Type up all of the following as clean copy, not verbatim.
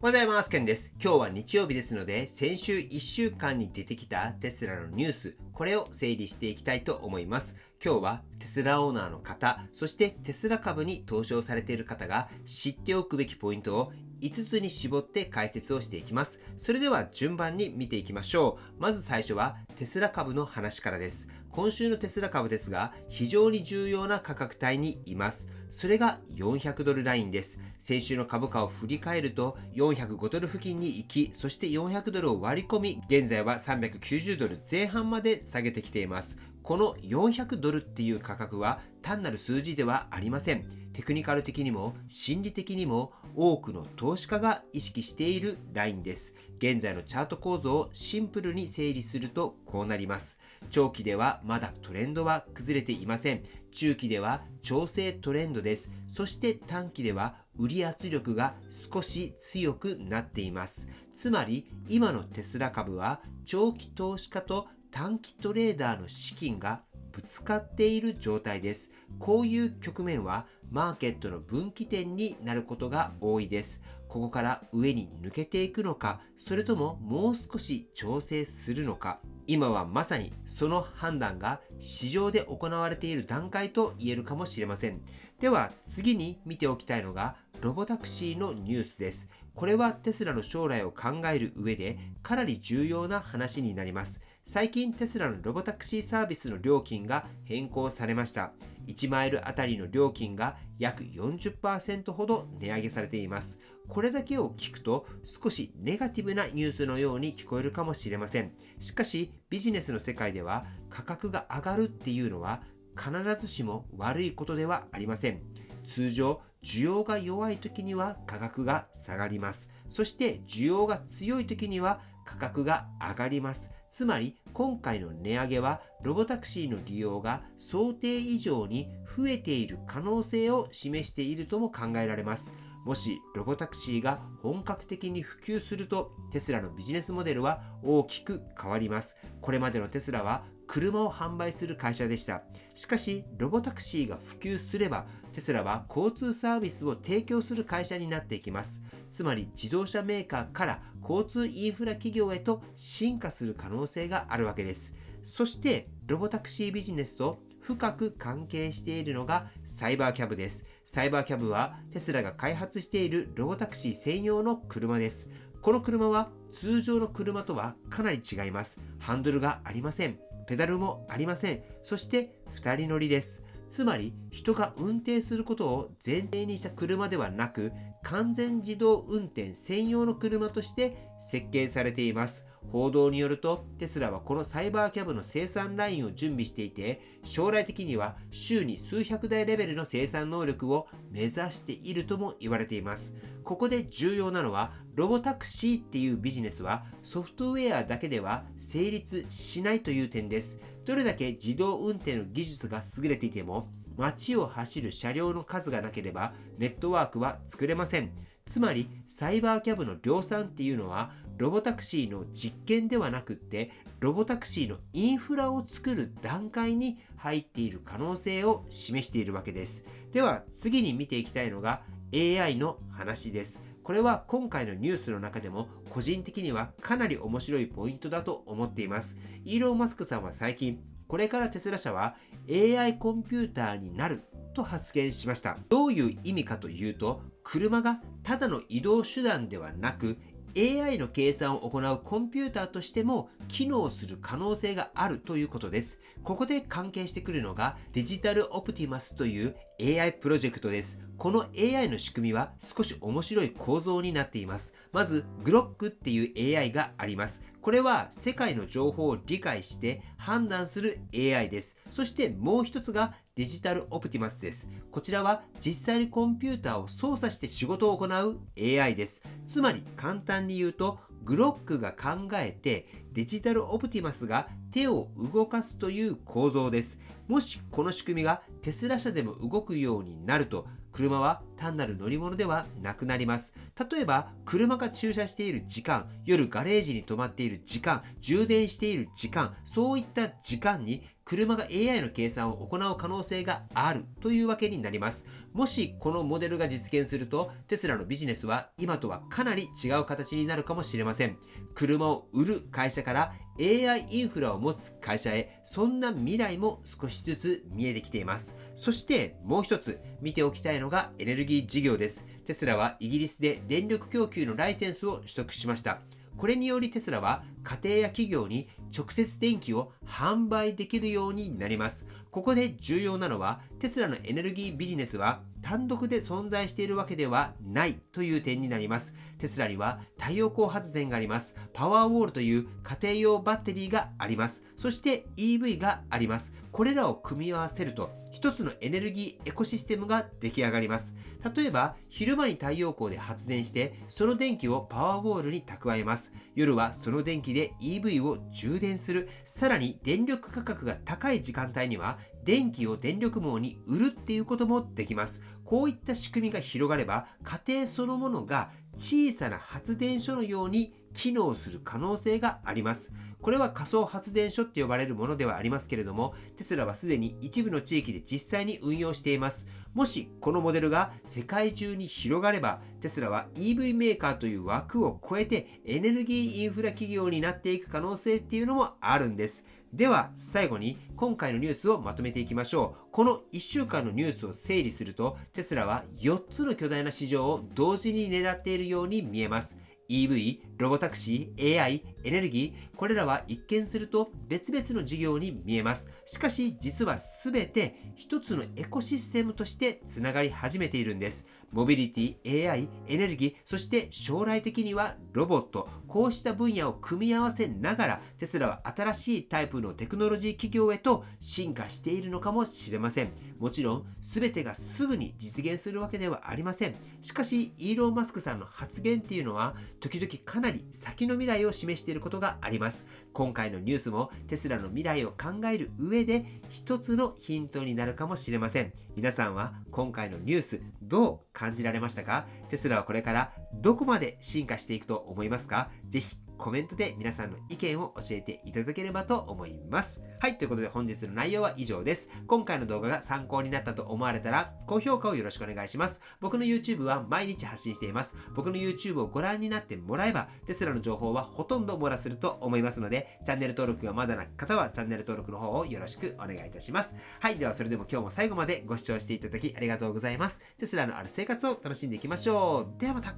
おはようございます。ケンです。今日は日曜日ですので、先週1週間に出てきたテスラのニュース、これを整理していきたいと思います。今日はテスラオーナーの方、そしてテスラ株に投資をされている方が知っておくべきポイントを5つに絞って解説をしていきます。それでは順番に見ていきましょう。まず最初はテスラ株の話からです。今週のテスラ株ですが、非常に重要な価格帯にいます。それが$400ラインです。先週の株価を振り返ると$405付近に行き、そして$400を割り込み、現在は$390前半まで下げてきています。この$400っていう価格は単なる数字ではありません。テクニカル的にも心理的にも多くの投資家が意識しているラインです。現在のチャート構造をシンプルに整理するとこうなります。長期ではまだトレンドは崩れていません。中期では調整トレンドです。そして短期では売り圧力が少し強くなっています。つまり今のテスラ株は長期投資家と短期トレーダーの資金がぶつかっている状態です。こういう局面はマーケットの分岐点になることが多いです。ここから上に抜けていくのか、それとももう少し調整するのか、今はまさにその判断が市場で行われている段階と言えるかもしれません。では次に見ておきたいのがロボタクシーのニュースです。これはテスラの将来を考える上でかなり重要な話になります。最近テスラのロボタクシーサービスの料金が変更されました。1マイルあたりの料金が約 40% ほど値上げされています。これだけを聞くと少しネガティブなニュースのように聞こえるかもしれません。しかしビジネスの世界では価格が上がるっていうのは必ずしも悪いことではありません。通常需要が弱い時には価格が下がります。そして需要が強い時には価格が上がります。つまり今回の値上げはロボタクシーの利用が想定以上に増えている可能性を示しているとも考えられます。もしロボタクシーが本格的に普及するとテスラのビジネスモデルは大きく変わります。これまでのテスラは車を販売する会社でした。しかしロボタクシーが普及すればテスラは交通サービスを提供する会社になっていきます。つまり自動車メーカーから交通インフラ企業へと進化する可能性があるわけです。そしてロボタクシービジネスと深く関係しているのがサイバーキャブです。サイバーキャブはテスラが開発しているロボタクシー専用の車です。この車は通常の車とはかなり違います。ハンドルがありません。ペダルもありません。そして2人乗りです。つまり人が運転することを前提にした車ではなく、完全自動運転専用の車として設計されています。報道によるとテスラはこのサイバーキャブの生産ラインを準備していて、将来的には週に数百台レベルの生産能力を目指しているとも言われています。ここで重要なのはロボタクシーっていうビジネスはソフトウェアだけでは成立しないという点です。どれだけ自動運転の技術が優れていても街を走る車両の数がなければネットワークは作れません。つまりサイバーキャブの量産っていうのはロボタクシーの実験ではなくってロボタクシーのインフラを作る段階に入っている可能性を示しているわけです。では次に見ていきたいのが AI の話です。これは今回のニュースの中でも個人的にはかなり面白いポイントだと思っています。イーロン・マスクさんは最近これからテスラ社は AI コンピューターになると発言しました。どういう意味かというと、車がただの移動手段ではなく AI の計算を行うコンピューターとしても機能する可能性があるということです。ここで関係してくるのがデジタルオプティマスという AI プロジェクトです。この AI の仕組みは少し面白い構造になっています。まず Grok っていう AI があります。これは世界の情報を理解して判断する AI です。そしてもう一つがデジタルオプティマスです。こちらは実際にコンピューターを操作して仕事を行う AI です。つまり簡単に言うとグロックが考えてデジタルオプティマスが手を動かすという構造です。もしこの仕組みがテスラ社でも動くようになると車は単なる乗り物ではなくなります。例えば車が駐車している時間、夜ガレージに止まっている時間、充電している時間、そういった時間に車が AI の計算を行う可能性があるというわけになります。もしこのモデルが実現すると、テスラのビジネスは今とはかなり違う形になるかもしれません。車を売る会社から AI インフラを持つ会社へ、そんな未来も少しずつ見えてきています。そしてもう一つ見ておきたいのがエネルギー事業です。テスラはイギリスで電力供給のライセンスを取得しました。これによりテスラは家庭や企業に直接電気を販売できるようになります。ここで重要なのは、テスラのエネルギービジネスは単独で存在しているわけではないという点になります。テスラには太陽光発電があります。パワーウォールという家庭用バッテリーがあります。そして EV があります。これらを組み合わせると一つのエネルギーエコシステムが出来上がります。例えば昼間に太陽光で発電して、その電気をパワーウォールに蓄えます。夜はその電気で EV を充電する。さらに電力価格が高い時間帯には電気を電力網に売るっていうこともできます。こういった仕組みが広がれば、家庭そのものが小さな発電所のように機能する可能性があります。これは仮想発電所って呼ばれるものではありますけれども、テスラはすでに一部の地域で実際に運用しています。もしこのモデルが世界中に広がれば、テスラは EV メーカーという枠を超えてエネルギーインフラ企業になっていく可能性っていうのもあるんです。では最後に今回のニュースをまとめていきましょう。この1週間のニュースを整理すると、テスラは4つの巨大な市場を同時に狙っているように見えます。EV、ロボタクシー、AI、エネルギー、これらは一見すると別々の事業に見えます。しかし実は全て一つのエコシステムとしてつながり始めているんです。モビリティ、AI、エネルギー、そして将来的にはロボット、こうした分野を組み合わせながら、テスラは新しいタイプのテクノロジー企業へと進化しているのかもしれません。もちろん全てがすぐに実現するわけではありません。しかしイーロン・マスクさんの発言っていうのは時々かなり先の未来を示していることがあります。今回のニュースもテスラの未来を考える上で一つのヒントになるかもしれません。皆さんは今回のニュースどう感じられましたか？テスラはこれからどこまで進化していくと思いますか？ぜひコメントで皆さんの意見を教えていただければと思います。はい、ということで本日の内容は以上です。今回の動画が参考になったと思われたら高評価をよろしくお願いします。僕の YouTube は毎日発信しています。僕の YouTube をご覧になってもらえばテスラの情報はほとんど網羅すると思いますので、チャンネル登録がまだな方はチャンネル登録の方をよろしくお願いいたします。はい、ではそれでも今日も最後までご視聴していただきありがとうございます。テスラのある生活を楽しんでいきましょう。ではまた。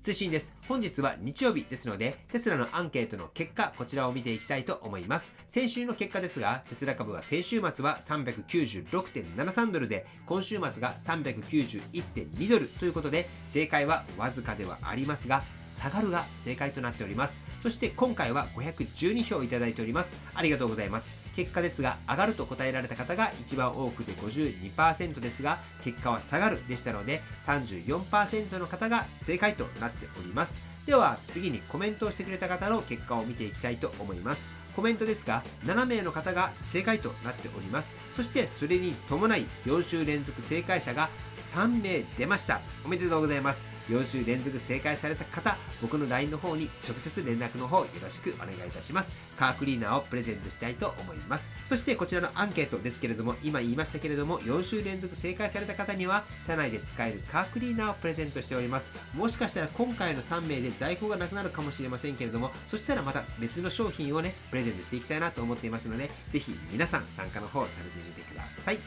通信です。本日は日曜日ですので、テスラのアンケートの結果、こちらを見ていきたいと思います。先週の結果ですが、テスラ株は先週末は 396.73 ドルで、今週末が 391.2 ドルということで、正解はわずかではありますが、下がるが正解となっております。そして今回は512票いただいております。ありがとうございます。結果ですが、上がると答えられた方が一番多くて 52% ですが、結果は下がるでしたので 34% の方が正解となっております。では次にコメントをしてくれた方の結果を見ていきたいと思います。コメントですが、7名の方が正解となっております。そしてそれに伴い4週連続正解者が3名出ました。おめでとうございます。4週連続正解された方、僕の LINE の方に直接連絡の方よろしくお願いいたします。カークリーナーをプレゼントしたいと思います。そしてこちらのアンケートですけれども、今言いましたけれども、4週連続正解された方には社内で使えるカークリーナーをプレゼントしております。もしかしたら今回の3名で在庫がなくなるかもしれませんけれども、そしたらまた別の商品をねプレゼントしていきたいなと思っていますので、ぜひ皆さん参加の方されてみてください。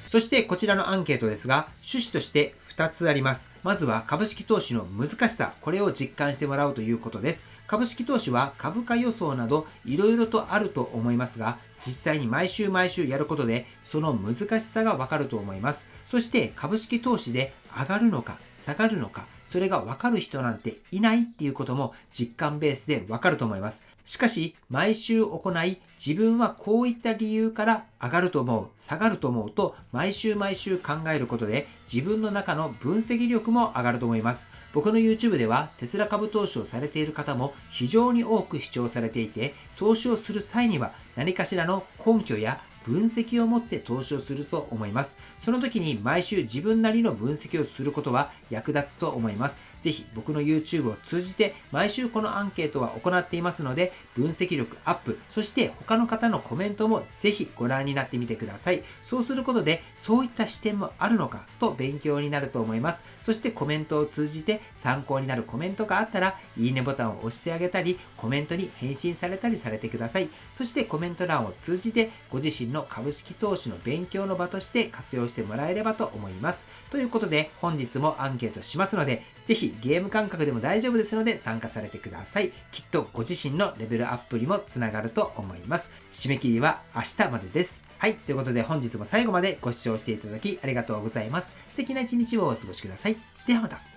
そしてこちらのアンケートですが、趣旨として2つあります。まずは株式投資の難しさ、これを実感してもらうということです。株式投資は株価予想などいろいろとあると思いますが、実際に毎週やることでその難しさがわかると思います。そして株式投資で上がるのか下がるのか、それがわかる人なんていないっていうことも実感ベースでわかると思います。しかし毎週行い、自分はこういった理由から上がると思う、下がると思うと毎週考えることで自分の中の分析力も上がると思います。僕の YouTube ではテスラ株投資をされている方も非常に多く視聴されていて、投資をする際には何かしらの根拠や分析を持って投資をすると思います。その時に毎週自分なりの分析をすることは役立つと思います。ぜひ僕の YouTube を通じて毎週このアンケートは行っていますので、分析力アップ、そして他の方のコメントもぜひご覧になってみてください。そうすることで、そういった視点もあるのかと勉強になると思います。そしてコメントを通じて参考になるコメントがあったら、いいねボタンを押してあげたり、コメントに返信されたりされてください。そしてコメント欄を通じて、ご自身の株式投資の勉強の場として活用してもらえればと思います。ということで、本日もアンケートしますので、ぜひゲーム感覚でも大丈夫ですので参加されてください。きっとご自身のレベルアップにもつながると思います。締め切りは明日までです。はい。ということで本日も最後までご視聴していただきありがとうございます。素敵な一日をお過ごしください。ではまた。